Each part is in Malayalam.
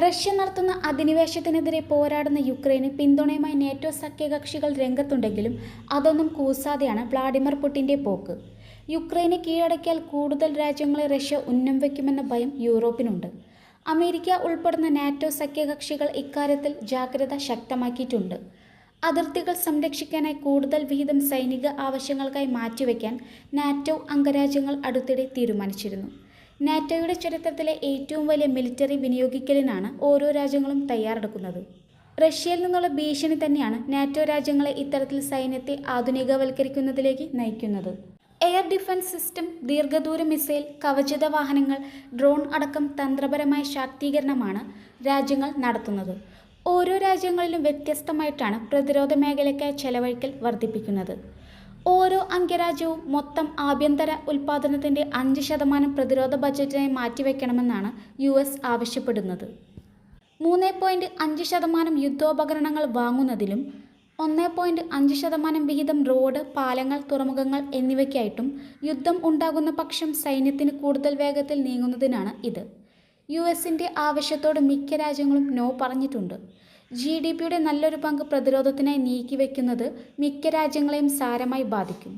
റഷ്യ നടത്തുന്ന അധിനിവേശത്തിനെതിരെ പോരാടുന്ന യുക്രൈന് പിന്തുണയുമായി നാറ്റോ സഖ്യകക്ഷികൾ രംഗത്തുണ്ടെങ്കിലും അതൊന്നും കൂസാതെയാണ് വ്ളാഡിമിർ പുടിൻ്റെ പോക്ക്. യുക്രൈനെ കീഴടക്കിയാൽ കൂടുതൽ രാജ്യങ്ങളെ റഷ്യ ഉന്നം വയ്ക്കുമെന്ന ഭയം യൂറോപ്പിനുണ്ട്. അമേരിക്ക ഉൾപ്പെടുന്ന നാറ്റോ സഖ്യകക്ഷികൾ ഇക്കാര്യത്തിൽ ജാഗ്രത ശക്തമാക്കിയിട്ടുണ്ട്. അതിർത്തികൾ സംരക്ഷിക്കാനായി കൂടുതൽ വിഹിതം സൈനിക ആവശ്യങ്ങൾക്കായി മാറ്റിവെക്കാൻ നാറ്റോ അംഗരാജ്യങ്ങൾ അടുത്തിടെ തീരുമാനിച്ചിരുന്നു. നാറ്റോയുടെ ചരിത്രത്തിലെ ഏറ്റവും വലിയ മിലിറ്ററി വിനിയോഗിക്കലിനാണ് ഓരോ രാജ്യങ്ങളും തയ്യാറെടുക്കുന്നത്. റഷ്യയിൽ നിന്നുള്ള ഭീഷണി തന്നെയാണ് നാറ്റോ രാജ്യങ്ങളെ ഇത്തരത്തിൽ സൈന്യത്തെ ആധുനികവൽക്കരിക്കുന്നതിലേക്ക് നയിക്കുന്നത്. എയർ ഡിഫൻസ് സിസ്റ്റം, ദീർഘദൂര മിസൈൽ, കവചിത വാഹനങ്ങൾ, ഡ്രോൺ അടക്കം തന്ത്രപരമായ ശാക്തീകരണമാണ് രാജ്യങ്ങൾ നടത്തുന്നത്. ഓരോ രാജ്യങ്ങളിലും വ്യത്യസ്തമായിട്ടാണ് പ്രതിരോധ മേഖലയ്ക്കായി ചെലവഴിക്കൽ വർദ്ധിപ്പിക്കുന്നത്. ഓരോ അംഗരാജ്യവും മൊത്തം ആഭ്യന്തര ഉൽപ്പാദനത്തിൻ്റെ 5% പ്രതിരോധ ബജറ്റിനായി മാറ്റിവെക്കണമെന്നാണ് US ആവശ്യപ്പെടുന്നത്. 3.5% യുദ്ധോപകരണങ്ങൾ വാങ്ങുന്നതിലും 1.5% വിഹിതം റോഡ്, പാലങ്ങൾ, തുറമുഖങ്ങൾ എന്നിവയ്ക്കായിട്ടും യുദ്ധം ഉണ്ടാകുന്ന പക്ഷം സൈന്യത്തിന് കൂടുതൽ വേഗത്തിൽ നീങ്ങുന്നതിനാണ് ഇത്. USൻ്റെ ആവശ്യത്തോട് മിക്ക രാജ്യങ്ങളും നോ പറഞ്ഞിട്ടുണ്ട്. GDPയുടെ നല്ലൊരു പങ്ക് പ്രതിരോധത്തിനായി നീക്കിവെക്കുന്നത് മിക്ക രാജ്യങ്ങളെയും സാരമായി ബാധിക്കും.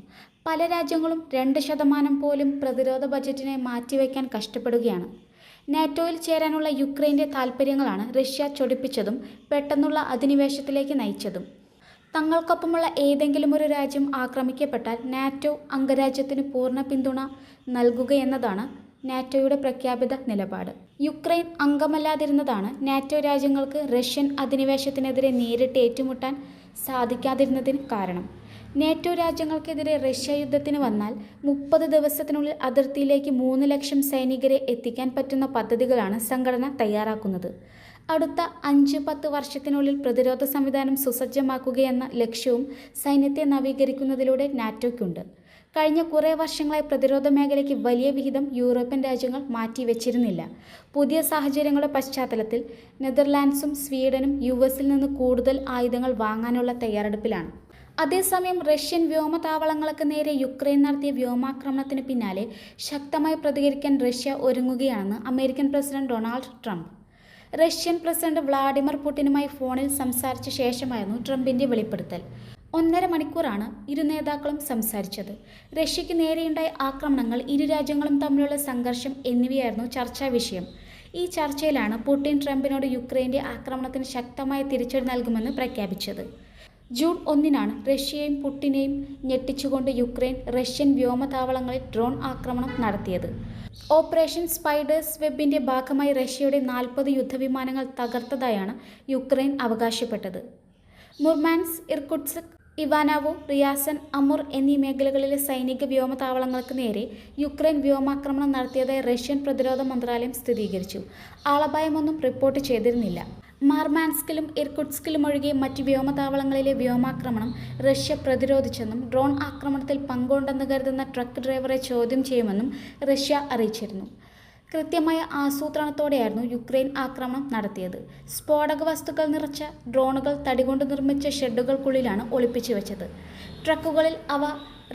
പല രാജ്യങ്ങളും 2% പോലും പ്രതിരോധ ബജറ്റിനായി മാറ്റിവെക്കാൻ കഷ്ടപ്പെടുകയാണ്. നാറ്റോയിൽ ചേരാനുള്ള യുക്രൈൻ്റെ താൽപ്പര്യങ്ങളാണ് റഷ്യ ചൊടിപ്പിച്ചതും പെട്ടെന്നുള്ള അധിനിവേശത്തിലേക്ക് നയിച്ചതും. തങ്ങൾക്കൊപ്പമുള്ള ഏതെങ്കിലും ഒരു രാജ്യം ആക്രമിക്കപ്പെട്ടാൽ നാറ്റോ അംഗരാജ്യത്തിന് പൂർണ്ണ പിന്തുണ നൽകുകയെന്നതാണ് നാറ്റോയുടെ പ്രഖ്യാപിത നിലപാട്. യുക്രൈൻ അംഗമല്ലാതിരുന്നതാണ് നാറ്റോ രാജ്യങ്ങൾക്ക് റഷ്യൻ അധിനിവേശത്തിനെതിരെ നേരിട്ട് ഏറ്റുമുട്ടാൻ സാധിക്കാതിരുന്നതിന് കാരണം. നാറ്റോ രാജ്യങ്ങൾക്കെതിരെ റഷ്യ യുദ്ധത്തിന് വന്നാൽ 30 ദിവസത്തിനുള്ളിൽ അതിർത്തിയിലേക്ക് 3 ലക്ഷം സൈനികരെ എത്തിക്കാൻ പറ്റുന്ന പദ്ധതികളാണ് സംഘടന തയ്യാറാക്കുന്നത്. അടുത്ത 5-10 വർഷത്തിനുള്ളിൽ പ്രതിരോധ സംവിധാനം സുസജ്ജമാക്കുകയെന്ന ലക്ഷ്യവും സൈന്യത്തെ നവീകരിക്കുന്നതിലൂടെ നാറ്റോയ്ക്കുണ്ട്. കഴിഞ്ഞ കുറേ വർഷങ്ങളായി പ്രതിരോധ മേഖലയ്ക്ക് വലിയ വിഹിതം യൂറോപ്യൻ രാജ്യങ്ങൾ മാറ്റിവെച്ചിരുന്നില്ല. പുതിയ സാഹചര്യങ്ങളുടെ പശ്ചാത്തലത്തിൽ നെതർലാൻഡ്സും സ്വീഡനും USൽ നിന്ന് കൂടുതൽ ആയുധങ്ങൾ വാങ്ങാനുള്ള തയ്യാറെടുപ്പിലാണ്. അതേസമയം റഷ്യൻ വ്യോമതാവളങ്ങൾക്ക് നേരെ യുക്രൈൻ നടത്തിയ വ്യോമാക്രമണത്തിന് പിന്നാലെ ശക്തമായി പ്രതികരിക്കാൻ റഷ്യ ഒരുങ്ങുകയാണെന്ന് American president Donald Trump. Russian president Vladimir പുടിനുമായി ഫോണിൽ സംസാരിച്ച ശേഷമായിരുന്നു ട്രംപിൻ്റെ വെളിപ്പെടുത്തൽ. 1.5 മണിക്കൂറാണ് ഇരു നേതാക്കളും സംസാരിച്ചത്. റഷ്യയ്ക്ക് നേരെയുണ്ടായ ആക്രമണങ്ങൾ, ഇരു രാജ്യങ്ങളും തമ്മിലുള്ള സംഘർഷം എന്നിവയായിരുന്നു ചർച്ചാ വിഷയം. ഈ ചർച്ചയിലാണ് പുടിൻ ട്രംപിനോട് യുക്രൈൻ്റെ ആക്രമണത്തിന് ശക്തമായ തിരിച്ചടി നൽകുമെന്ന് പ്രഖ്യാപിച്ചത്. ജൂൺ 1-നാണ് റഷ്യയെയും പുടിനെയും ഞെട്ടിച്ചുകൊണ്ട് യുക്രൈൻ റഷ്യൻ വ്യോമതാവളങ്ങളിൽ ഡ്രോൺ ആക്രമണം നടത്തിയത്. ഓപ്പറേഷൻ സ്പൈഡേഴ്സ് വെബിൻ്റെ ഭാഗമായി റഷ്യയുടെ 40 യുദ്ധവിമാനങ്ങൾ തകർത്തതായാണ് യുക്രൈൻ അവകാശപ്പെട്ടത്. മുർമാൻസ്ക്, ഇർകുട്സ്ക്, ഇവാനോവോ, റിയാസൻ, അമുർ എന്നീ മേഖലകളിലെ സൈനിക വ്യോമതാവളങ്ങൾക്ക് നേരെ യുക്രൈൻ വ്യോമാക്രമണം നടത്തിയതായി റഷ്യൻ പ്രതിരോധ മന്ത്രാലയം സ്ഥിരീകരിച്ചു. ആളപായമൊന്നും റിപ്പോർട്ട് ചെയ്തിരുന്നില്ല. മുർമാൻസ്കിലും ഇർകുട്സ്കിലും ഒഴികെ മറ്റ് വ്യോമതാവളങ്ങളിലെ വ്യോമാക്രമണം റഷ്യ പ്രതിരോധിച്ചെന്നും ഡ്രോൺ ആക്രമണത്തിൽ പങ്കുണ്ടെന്ന് കരുതുന്ന ട്രക്ക് ഡ്രൈവറെ ചോദ്യം ചെയ്യുമെന്നും റഷ്യ അറിയിച്ചിരുന്നു. കൃത്യമായ ആസൂത്രണത്തോടെയായിരുന്നു യുക്രൈൻ ആക്രമണം നടത്തിയത്. സ്ഫോടക വസ്തുക്കൾ നിറച്ച ഡ്രോണുകൾ തടികൊണ്ട് നിർമ്മിച്ച ഷെഡുകൾക്കുള്ളിലാണ് ഒളിപ്പിച്ചു വെച്ചത്. ട്രക്കുകളിൽ അവ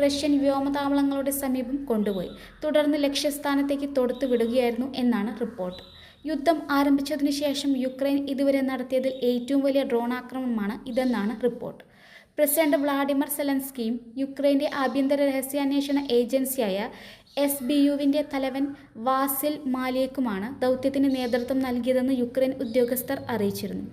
റഷ്യൻ വ്യോമതാവളങ്ങളുടെ സമീപം കൊണ്ടുപോയി. തുടർന്ന് ലക്ഷ്യസ്ഥാനത്തേക്ക് തൊടുത്തു വിടുകയായിരുന്നു എന്നാണ് റിപ്പോർട്ട്. യുദ്ധം ആരംഭിച്ചതിനു ശേഷം യുക്രൈൻ ഇതുവരെ നടത്തിയതിൽ ഏറ്റവും വലിയ ഡ്രോൺ ആക്രമണമാണ് ഇതെന്നാണ് റിപ്പോർട്ട്. പ്രസിഡന്റ് വ്ളാഡിമിർ സെലൻസ്കിയും യുക്രൈൻ്റെ ആഭ്യന്തര രഹസ്യാന്വേഷണ ഏജൻസിയായ SBUവിൻ്റെ തലവൻ വാസിൽ മാലിയക്കുമാണ് ദൗത്യത്തിന് നേതൃത്വം നൽകിയതെന്ന് യുക്രൈൻ ഉദ്യോഗസ്ഥർ അറിയിച്ചിരുന്നു.